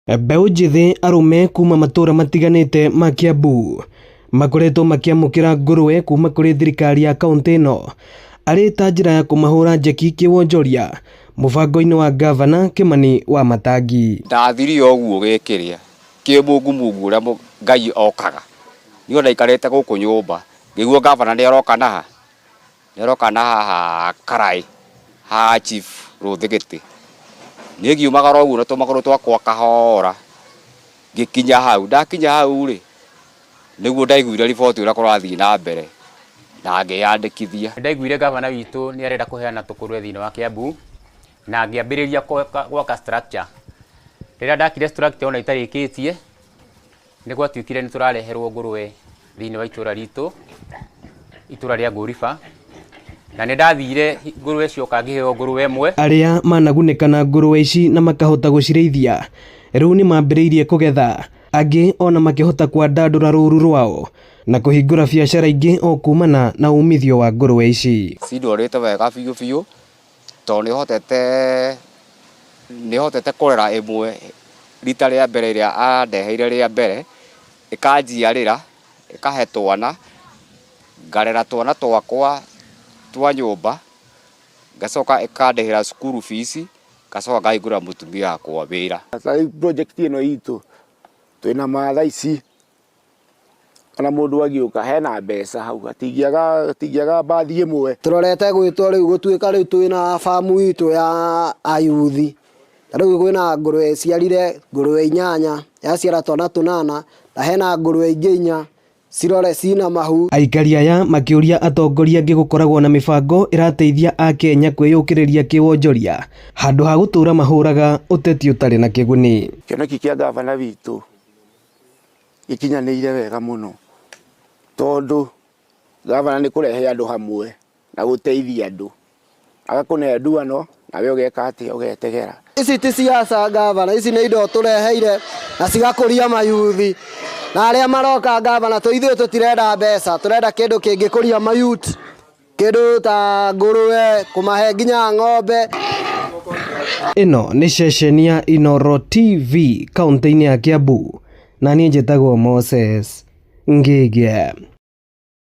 Mbeũ njithi arume kuma matura matiganite ma Kiambu makoretwo makiamukira ngũrũwe kuma kuri thirikari ya kaunti ino ari ta njira ya kumahura njeki kiwonjoria mubango-ini wa gavana Kimani Wamatangi. Ndathiri oguo gekiria kimungu uria Ngai okaga niyo ndaikarite guku nyumba ngiguo gavana ni aroka naha karai ha chief Ruthigiti ni ngiumagara uguo na tumakuru twakwa kahora ngikinya hau ndakinya hau ri niguo ndaiguire riboti uria kurathii na mbere na ngiyandikithia. Ndaiguire gavana witu ni arenda kuheana tukurwe thini wa Kiambu na ngiambiriria gwaka structure. Rĩrĩa ndakire structure ona itarikitie ni gwatuikire ni turareherwo ngũrũwe thini wa itura ritu itura ria Ngũriba na ni ndathire ngũrũwe cioka ngiheo ngũrũwe ĩmwe. Aria managunĩka na ngũrũwe ici na makahota gucirĩithia riu ni mambĩrĩirie kugetha, angi ona makihota kwandandũra rũru rwao na kuhingũra biacara ingĩ o kumana na umithio wa ngũrũwe ici. Cindwarĩte wega biũ biũ to nihotete kurera ĩmwe rita rĩa mbere ĩrĩa andeheire rĩa mbere ikanjiarĩra ikahe twana ngarera twana twakwa twa nyumba ngacoka ikandehera cukuru fees ngacoka ngahingũra mũtumia wakwa wĩra. Project ĩno itũ twina matha ici ona mundu agiuka hena mbeca hau atingiaga bathi ĩmwe. Turorete gwitwo riu gutuika riu twina famu itu ya ayuthi riu kwina ngũrũwe ciarire ngũrũwe 8 yaciara twana 8 na hena ngũrũwe ingĩ 4 cirore cina mahu. Aikari aya makiuria atongoria angĩ gukoragwo na mibango irateithia a Kenya kwiyũkĩrĩria kiwonjoria handu ha gutura mahuraga uteti utari na kiguni. Kĩoneki kia gavana witu ikinyanĩire wega muno tondu gavana ni kurehe andu hamwe na guteithia andu agakune nduano nawe ugeka ati ugetegera. Ici ti siasa gavana, ici ni indo tureheire na cigakuria mayuthi na aria maroka gavana to ithuĩ tutirenda mbeca, turenda kindu kingikuria mayuth, kindu ta ngũrũwe kumahe nginya ng'ombe. Ino ni ceceni ya Inooro TV kaunti-ini ya Kiambu na niĩ njĩtagwo Moses Ngĩgĩ.